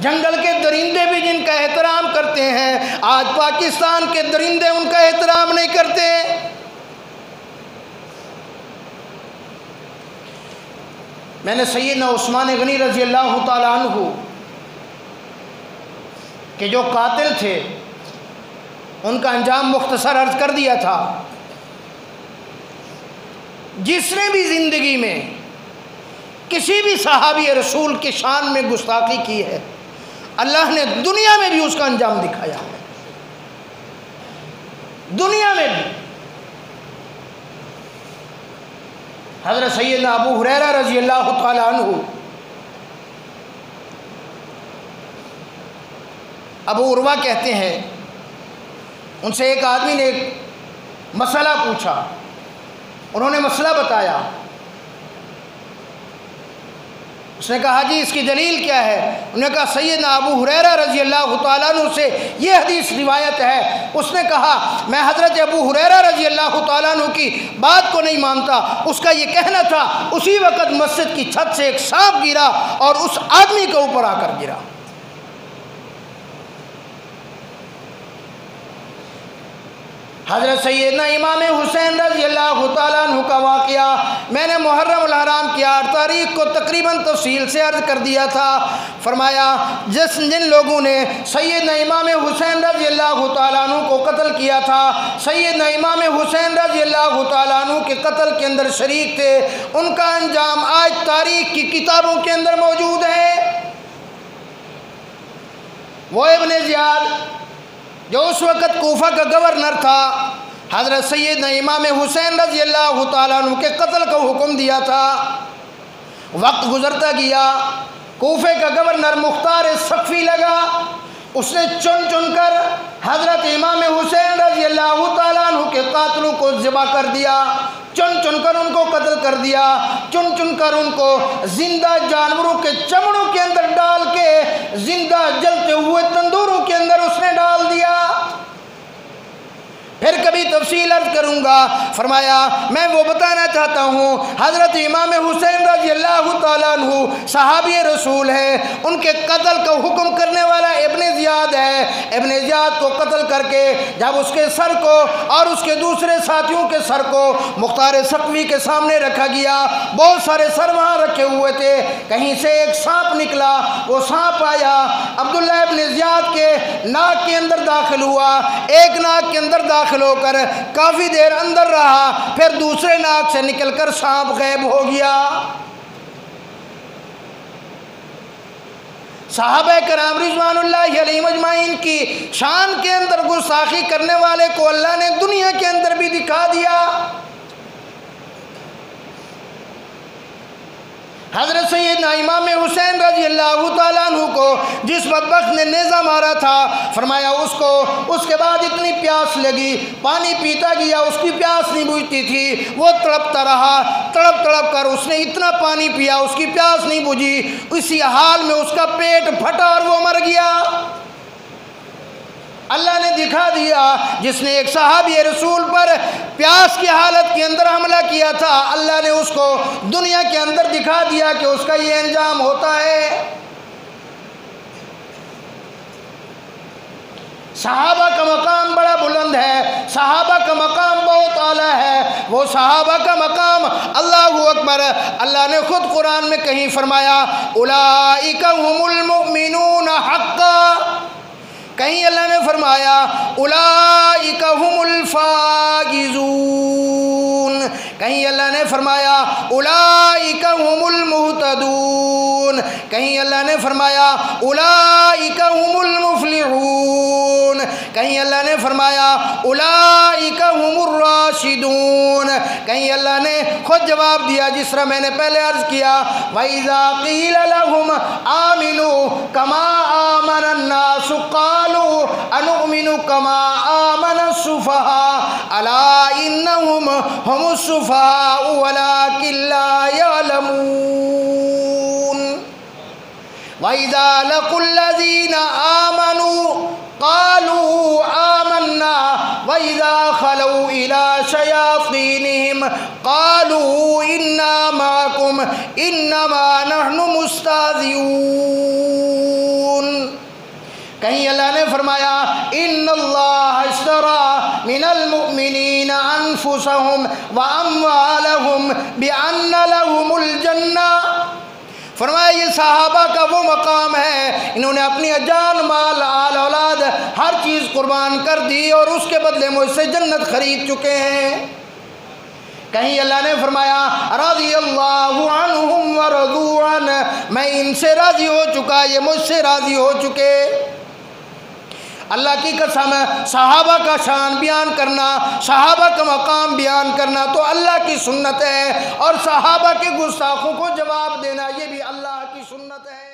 جنگل کے درندے بھی جن کا احترام کرتے ہیں، آج پاکستان کے درندے ان کا احترام نہیں کرتے۔ میں نے سیدنا عثمان غنی رضی اللہ تعالیٰ عنہ کہ جو قاتل تھے ان کا انجام مختصر عرض کر دیا تھا۔ جس نے بھی زندگی میں کسی بھی صحابی رسول کی شان میں گستاخی کی ہے، اللہ نے دنیا میں بھی اس کا انجام دکھایا ہے، دنیا میں بھی۔ حضرت سیدنا ابو ہریرہ رضی اللہ تعالی عنہ، ابو عروہ کہتے ہیں ان سے ایک آدمی نے ایک مسئلہ پوچھا، انہوں نے مسئلہ بتایا، اس نے کہا جی اس کی دلیل کیا ہے؟ انہوں نے کہا سیدنا ابو ہریرہ رضی اللہ تعالیٰ عنہ سے یہ حدیث روایت ہے۔ اس نے کہا میں حضرت ابو ہریرہ رضی اللہ تعالیٰ عنہ کی بات کو نہیں مانتا، اس کا یہ کہنا تھا اسی وقت مسجد کی چھت سے ایک سانپ گرا اور اس آدمی کے اوپر آ کر گرا۔ حضرت سیدنا امام حسین رضی اللہ تعالیٰ عنہ کا واقعہ میں نے محرم الحرام کی 8 تاریخ کو تقریباً تفصیل سے عرض کر دیا تھا۔ فرمایا جن لوگوں نے سیدنا امام حسین رضی اللہ تعالیٰ عنہ کو قتل کیا تھا، سیدنا امام حسین رضی اللہ تعالیٰ عنہ کے قتل کے اندر شریک تھے، ان کا انجام آج تاریخ کی کتابوں کے اندر موجود ہے۔ وہ ابن زیاد جو اس وقت کوفہ کا گورنر تھا، حضرت سیدنا امام حسین رضی اللہ تعالیٰ عنہ کے قتل کا حکم دیا تھا۔ وقت گزرتا گیا، کوفے کا گورنر مختار ثقفی لگا، اس نے چن چن کر حضرت امام حسین رضی اللہ تعالیٰ عنہ کے قاتلوں کو ذبح کر دیا، چن چن کر ان کو قتل کر دیا، چن چن کر ان کو زندہ جانوروں کے چمڑوں کے اندر ڈال کے زندہ جلتے ہوئے تندوروں کے اندر اس نے ڈال دیا۔ پھر کبھی تفصیل عرض کروں گا۔ فرمایا میں وہ بتانا چاہتا ہوں حضرت امام حسین رضی اللہ تعالیٰ عنہ صحابی رسول ہے، ان کے قتل کا حکم کرنے والا ابن زیاد ہے۔ ابن زیاد کو قتل کر کے جب اس کے سر کو اور اس کے دوسرے ساتھیوں کے سر کو مختار ثقفی کے سامنے رکھا گیا، بہت سارے سر وہاں رکھے ہوئے تھے، کہیں سے ایک سانپ نکلا، وہ سانپ آیا عبداللہ ابن زیاد کے ناک کے اندر داخل ہوا، ایک ناک کے اندر داخل ہو کر کافی دیر اندر رہا، پھر دوسرے ناک سے نکل کر سانپ غائب ہو گیا۔ صحابہ کرام رضوان اللہ علیہم اجمعین کی شان کے اندر گستاخی کرنے والے کو اللہ نے دنیا کے اندر بھی دکھا دیا۔ حضرت سیدنا امام حسین رضی اللہ تعالیٰ عنہ کو جس بدبخت نے نیزہ مارا تھا، فرمایا اس کے بعد اتنی پیاس لگی، پانی پیتا گیا، اس کی پیاس نہیں بجھتی تھی، وہ تڑپتا رہا، تڑپ تڑپ کر اس نے اتنا پانی پیا، اس کی پیاس نہیں بجھی، اسی حال میں اس کا پیٹ پھٹا اور وہ مر گیا۔ اللہ نے دکھا دیا جس نے ایک صحابی رسول پر پیاس کی حالت کے اندر حملہ کیا تھا، اللہ نے اس کو دنیا کے اندر دکھا دیا کہ اس کا یہ انجام ہوتا ہے۔ صحابہ کا مقام بڑا بلند ہے، صحابہ کا مقام بہت اعلیٰ ہے، وہ صحابہ کا مقام اللہ اکبر، اللہ نے خود قرآن میں کہیں فرمایا اولئک هم المؤمنون حقا، کہیں اللہ نے فرمایا اولئک هم الفائزون، کہیں اللہ نے فرمایا اولئک هم المہتدون، کہیں اللہ نے فرمایا اولئک هم المفلحون، کہیں اللہ نے فرمایا اولئک هم الراشدون، کہیں اللہ نے خود جواب دیا جس طرح میں نے پہلے عرض کیا وَإِذَا قِيلَ لَهُمْ آمِنُوا كَمَا آمَنَ النَّاسُ قَالُوا أَنُؤْمِنُ كَمَا آمَنَ السُّفَهَاءُ أَلَا إِنَّهُمْ هُمُ السُّفَهَاءُ وَلَكِنْ لَا يَعْلَمُونَ وَإِذَا لَقُوا الَّذِينَ آمَنُوا قالوا آمنا وإذا خلوا إلى شياطينهم قالوا إنا معكم إنما نحن مستهزئون۔ کہیں اللہ نے فرمایا ان اللہ اشترى من المؤمنین انفسهم واموالهم بان لهم الجنہ، فرمایا یہ صحابہ کا وہ مقام ہے، انہوں نے اپنی جان مال آل اولاد ہر چیز قربان کر دی اور اس کے بدلے مجھ سے جنت خرید چکے ہیں۔ کہیں اللہ نے فرمایا رضی اللہ عنہم ورضوا عنہ، میں ان سے راضی ہو چکا، یہ مجھ سے راضی ہو چکے۔ اللہ کی قسم، صحابہ کا شان بیان کرنا، صحابہ کا مقام بیان کرنا تو اللہ کی سنت ہے، اور صحابہ کے گستاخوں کو جواب دینا یہ بھی اللہ کی سنت ہے۔